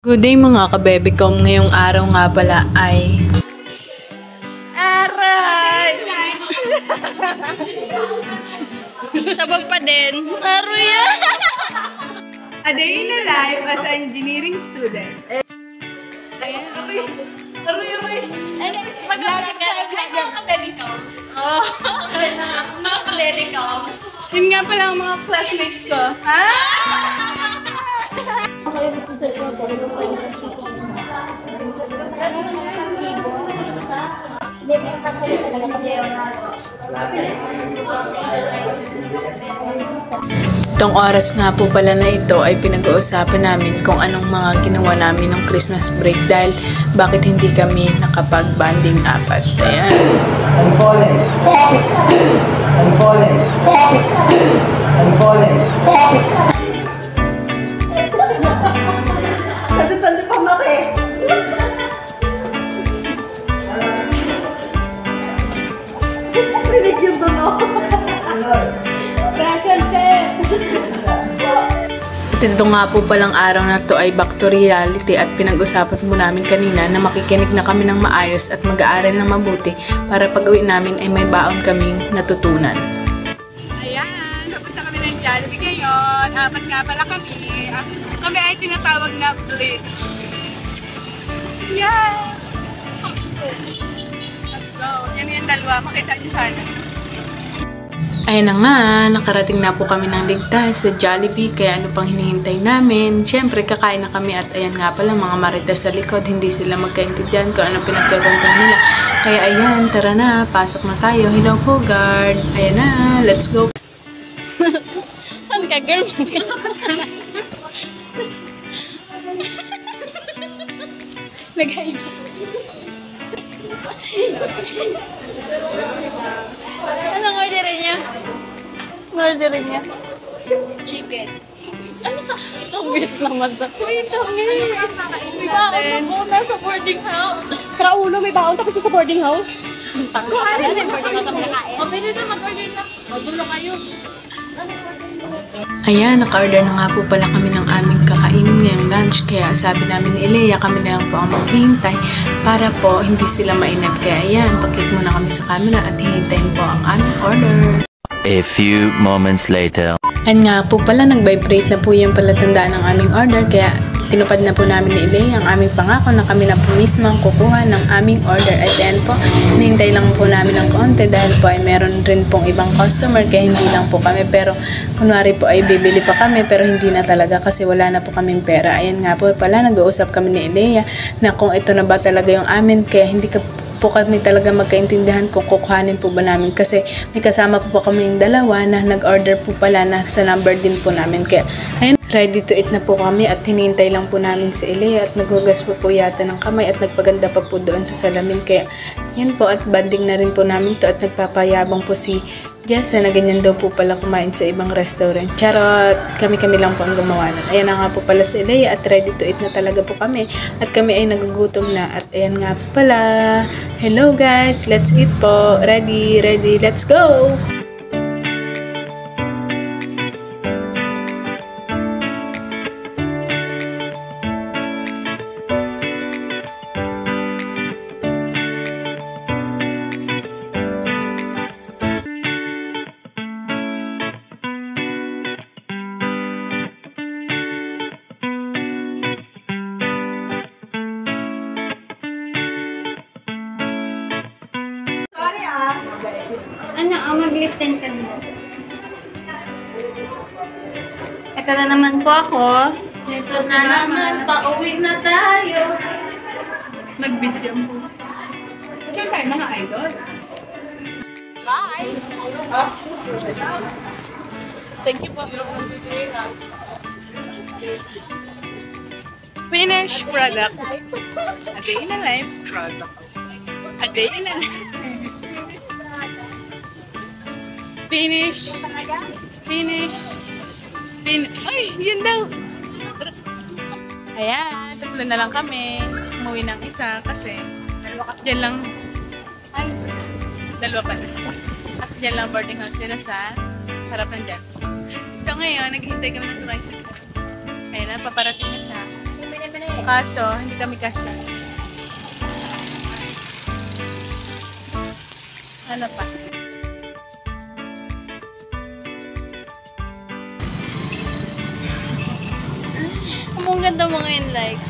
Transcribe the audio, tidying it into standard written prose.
Good day mga kabebicom, ngayong araw nga pala ay... Aray! Sabog pa din. Aray! A day in the life as an engineering student. Ayan, aray! Aray, aray! Maglagay ka medicals. Oh! Medicals. Yun nga pala ang mga classmates ko. Itong oras nga po pala na ito ay pinag-uusapan namin kung anong mga ginawa namin ng Christmas break dahil bakit hindi kami nakapag-banding apat. Ayan. I'm falling. I'm falling. I'm falling. Tanda-tanda pa maki. Rinig yung dono. Present set. At ito nga po palang araw na to ay back to reality at pinag-usapan po namin kanina na makikinig na kami ng maayos at mag-aaral ng mabuti para pag-uwi namin ay may baon kaming natutunan. Ayan, napunta kami ng Jollibee ngayon. Apat nga pala kami. Kami ay tinatawag na Blitz. Yeah! Let's go. Yan yung dalawa. Makita niyo sana. Ayun na nga, nakarating na po kami ng ligtas sa Jollibee, kaya ano pang hinihintay namin? Siyempre, kakain na kami at ayan nga pala mga marites sa likod, hindi sila magkaintindihan kung ano pinagkakwentang nila. Kaya ayan, tara na, pasok na tayo. Hello po, guard. Ayan na, let's go. Saan ka, girl? Nagay. Anong orderin niya? Orderin niya? Chicken. Ano ka? Obvious naman to. Wait, okay. May baon na po nasa boarding house. Kraulo, may baon tapos sa boarding house. Ano na boarding house kami nakain? O, pwede na mag-order na. Magulo kayo. Ayan, naka-order na nga po pala kami ng aming kakainin ngayong lunch. Kaya sabi namin ni Elea, kami na lang po ang maghihintay para po hindi sila mainip. Kaya ayan, pakit muna kami sa camera at hihintayin po ang aming order. A few moments later. And nga po pala, nag-vibrate na po yung palatandaan ng aming order. Kaya tinupad na po namin ni Elea ang aming pangako na kami na po mismo ang kukuha ng aming order. At yan po, hinihintay lang po namin ng konti dahil po ay meron rin pong ibang customer kaya hindi lang po kami. Pero kunwari po ay bibili pa kami pero hindi na talaga kasi wala na po kaming pera. Ayan nga po pala, nag-uusap kami ni Elea na kung ito na ba talaga yung amin kaya hindi po kami talaga magkaintindihan kung kukuhanin po ba namin kasi may kasama po kami yung dalawa na nag-order po pala na sa number din po namin. Kaya ayun, ready to eat na po kami at hinihintay lang po namin si Elea at naghugas po yata ng kamay at nagpaganda pa po doon sa salamin. Kaya yan po at banding na rin po namin to at nagpapayabang po si Jessa na ganyan daw po pala kumain sa ibang restaurant. Charot! Kami lang po ang gumawa nun. Ayan na nga po pala si Elea at ready to eat na talaga po kami. At kami ay nagugutom na. At ayan nga po pala. Hello guys! Let's eat po! Ready! Let's go! Ano, mag-lip tint ka na. Ito na naman po ako. Ito na naman, pauwi na tayo. Nag-video po. Ito tayo mga idol. Bye! Thank you po. Finished product. A day in a life product. A day in a life. Finish. Ay, yun daw. Ayan, tatlo na lang kami. Umuwi ng isa kasi dyan lang. Ay, dalawa pala. Kasi dyan lang boarding house sila sa harapan dyan. So ngayon, naghihintay kami ng tricycle. Ayun na, paparating na siya. Kaso, hindi kami kasya. Ano pa? Ang ganda mo ngayon, like.